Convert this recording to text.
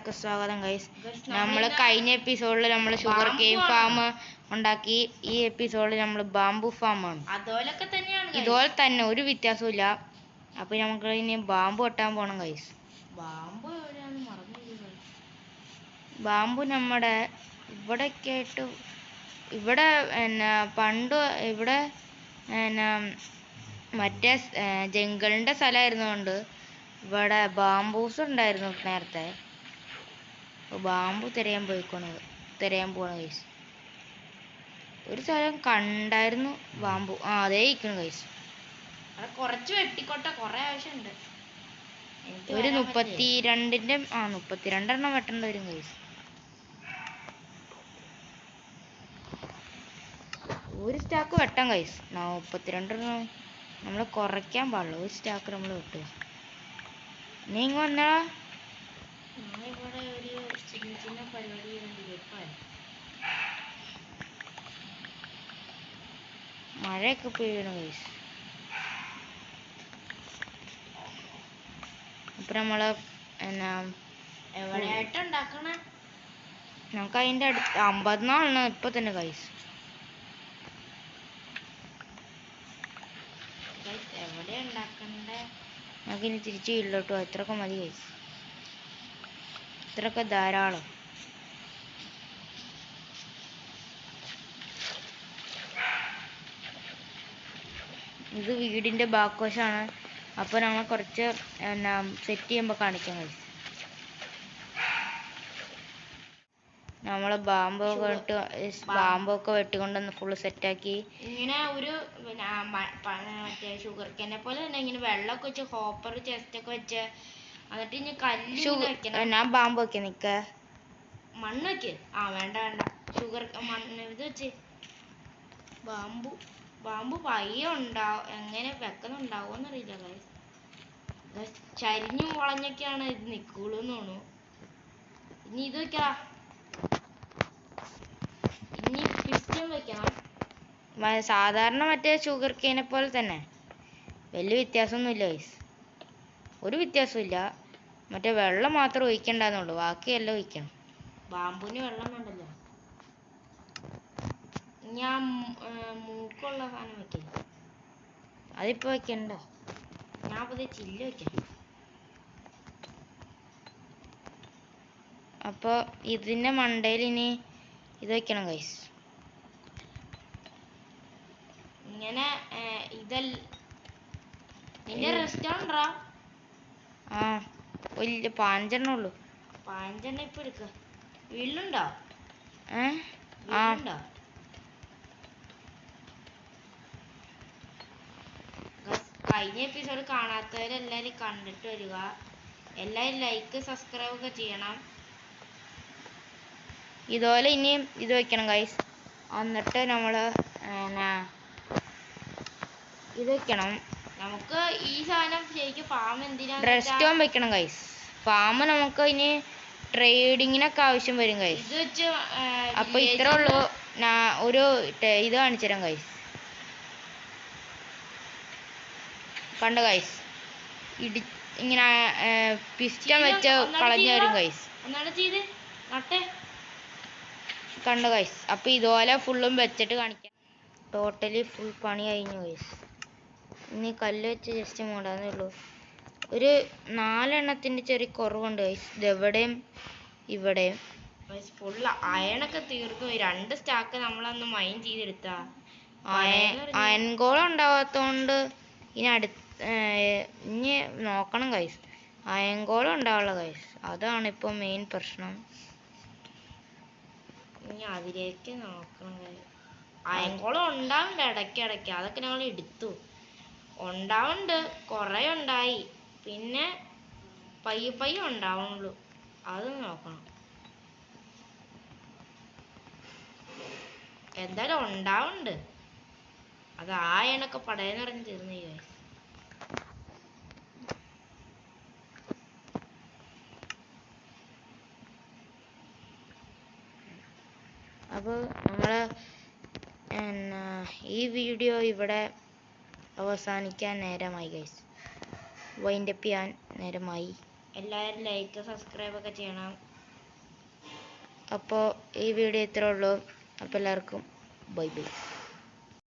എല്ലാവർക്കും സ്വാഗതം ഗൈസ്. നമ്മൾ കഴിഞ്ഞ എപ്പിസോഡിൽ നമ്മൾ ഷുഗർ കെയിൻ ഫാം ഉണ്ടാക്കി. ഈ എപ്പിസോഡിൽ നമ്മൾ ബാംബു ഫാമാണ്. ഇതുപോലെ തന്നെ ഒരു വ്യത്യാസവും ഇല്ല. അപ്പോൾ നമുക്ക് ഇനി ബാംബു വെട്ടാൻ പോകണം ഗൈസ്. ബാംബു നമ്മുടെ ഇവിടെയൊക്കെ ആയിട്ട് ഇവിടെ പണ്ട് ഇവിടെ മറ്റേ ജംഗിളിൻ്റെ സ്ഥലമായിരുന്നുകൊണ്ട് ഇവിടെ ബാംബൂസ് ഉണ്ടായിരുന്നു നേരത്തെ. ബാംബു തിരയാൻ പോകണം ഗൈസ്. ഒരു സ്ഥലം കണ്ടായിരുന്നു ബാംബു. അതേ ഇരിക്കണം ഗൈസ്. കുറച്ച് വെട്ടിക്കോട്ടെ, കുറെ ആവശ്യമുണ്ട്. ഒരു 32 വെട്ടേണ്ട വരും ഗൈസ്. ഒരു സ്റ്റാക്ക് വെട്ടാം ഗൈസ്. 32 നമ്മൾ കുറയ്ക്കാൻ പാടില്ല. ഒരു സ്റ്റാക്ക് നമ്മൾ വെട്ടുക. നീ ഇങ്ങ് വന്നാ. ഇവിടെ ഒരു ചിന്ന പരിപാടി വെപ്പാൻ. മഴയൊക്കെ പെയ്യണം ഗൈസ്. അപ്പൊ നമ്മള് എവിടെയായിട്ട് ഉണ്ടാക്കണേ? നമുക്ക് അതിന്റെ അടുത്ത് 54 ഇപ്പൊ തന്നെ ഗൈസ്. എവിടെയാ ഉണ്ടാക്കണ്ടേ? നമുക്ക് ഇനി തിരിച്ച് വീട്ടിലോട്ടോ. ഇത്രയൊക്കെ മതി ഗൈസ്. ഇത്രയൊക്കെ ധാരാളം. ഇത് വീടിന്റെ ബാക്ക് വശമാണ്. അപ്പോൾ നമ്മൾ കുറച്ച് സെറ്റ് ചെയ്യുമ്പോൾ കാണിക്കാം ഗൈസ്. നമ്മൾ ബാമ്പൊക്കെ വെട്ടിക്കൊണ്ടൊന്ന് ഫുള്ള് സെറ്റാക്കി. ഇങ്ങനെ ഒരു മറ്റേ ഷുഗർ കെനെ പോലെ തന്നെ ഇങ്ങനെ വെള്ളമൊക്കെ വെച്ച് ഹോപ്പർ ചെസ്റ്റ് ഒക്കെ വെച്ച് എന്നിട്ട് ഇനി കല്ല് ഞാൻ ബാമ്പ് വെക്കാം. നിക്ക മണ്ണ് വെക്ക്. വേണ്ട ഷുഗർ മണ്ണ് ഇത് വെച്ച് ബാമ്പു പയ്യ ഉണ്ടാവും. എങ്ങനെ വെക്കുന്നുണ്ടാവുമെന്ന് അറിയില്ല ഗൈസ്. ചരിഞ്ഞും വളഞ്ഞൊക്കെയാണ് ഇത് നിൽക്കുള്ളൂ എന്ന് തോന്നുന്നു. ഇനി ഇത് വെക്കാം. ഇനി പിസ്റ്റൺ വെക്കണം. സാധാരണ മറ്റേ ഷുഗർ കെയിനെ പോലെ തന്നെ. വലിയ വ്യത്യാസമൊന്നുമില്ല ഗൈസ്. ഒരു വ്യത്യാസവും ഇല്ല. മറ്റേ വെള്ളം മാത്രം ഒഴിക്കണ്ടെന്നുള്ളൂ. ബാക്കിയെല്ലാം ഒഴിക്കണം. ബാമ്പുവിന് വെള്ളം വേണ്ടല്ലോ. ഞാൻ മൂക്കുള്ള സാധനം വെക്കാം. അതിപ്പോ വെക്കണ്ട. ഞാൻ അപ്പോൾ ചില്ല് വെക്കാം. അപ്പോൾ ഇതിന്റെ മണ്ടയിൽ ഇനി ഇത് വെക്കണം ഗൈസ്. ഇങ്ങനെ നിന്റെ റെസ്റ്റോറൻറ്റാ? വലിയ 5 ഉള്ളൂ. 5 ഇപ്പൊ എടുക്ക. വീട്ടിലുണ്ടോ? കഴിഞ്ഞ എപ്പിസോഡ് കാണാത്തവരെല്ലാവരും കണ്ടിട്ട് വരിക. എല്ലാവരും ലൈക്ക് സബ്സ്ക്രൈബ് ഒക്കെ ചെയ്യണം. ഇതുപോലെ ഇനിയും ഇത് വെക്കണം ഗൈസ്. എന്നിട്ട് നമ്മള് ഇത് വെക്കണം. നമുക്ക് ഈ സാധനം ശരിക്കും ഫാം എന്തിനാ റെസ്റ്റോം വെക്കണം ഗൈസ്. ഫാം നമുക്ക് ഇനി ട്രേഡിങ്ങിനൊക്കെ ആവശ്യം വരും ഗൈസ്. ഇത് വെച്ച് അപ്പൊ ഇത്രേ ഉള്ളൂ. ഒരു ഇത് കാണിച്ചു തരാം ഗൈസ്. കണ്ട ഗൈസ്, ഇങ്ങനെ പിസ്റ്റൺ വെച്ച് കളഞ്ഞു വരും ഗൈസ്. കണ്ട ഗൈസ്. അപ്പൊ ഇതുപോലെ ഫുള്ളും വെച്ചിട്ട് കാണിക്കാം. ടോട്ടലി ഫുൾ പണി കഴിഞ്ഞു ഗൈസ്. ഇനി കല്ല് വെച്ച് ജസ്റ്റ് മൂടാന്നേ ഉള്ളൂ. ഒരു 4 എണ്ണത്തിന്റെ ചെറിയ കുറവുണ്ട് ഗൈസ്. ഇതെവിടെയും ഇവിടെയും ഫുള്ള് അയണൊക്കെ തീർന്നു. 2 സ്റ്റാക്ക് നമ്മളന്ന് മൈൻ ചെയ്തെടുത്താ. അയൺഗോളം ഉണ്ടാവാത്തോണ്ട് ഇനി നോക്കണം ഗൈസ്. അയൺഗോളം ഉണ്ടാവുള്ള ഗൈസ്. അതാണ് ഇപ്പൊ മെയിൻ പ്രശ്നം. ഇനി അതിലേക്ക് നോക്കണം. അയൺഗോളം ഉണ്ടാവുന്നുണ്ട് ഇടയ്ക്കിടയ്ക്ക്. അതൊക്കെ ഞങ്ങൾ എടുത്തു. ഉണ്ടാവുന്നുണ്ട്, കുറെ ഉണ്ടായി. പിന്നെ പയ്യെ ഉണ്ടാവുന്നുള്ളൂ. അത് നോക്കണം. എന്തായാലും ഉണ്ടാവുന്നുണ്ട്. അത് ആയണൊക്കെ പടയെന്ന് പറഞ്ഞ് തീർന്നു ഗൈസ്. അപ്പോൾ നമ്മള് ഈ വീഡിയോ ഇവിടെ അവസാനിക്കാൻ നേരമായി ഗൈസ്. വൈൻഡപ്പ് ചെയ്യാൻ നേരമായി. എല്ലാവരും ലൈക്ക് സബ്സ്ക്രൈബ് ഒക്കെ ചെയ്യണം. അപ്പോൾ ഈ വീഡിയോ ഇത്രേ ഉള്ളൂ. അപ്പോൾ എല്ലാവർക്കും ബൈ ബൈ.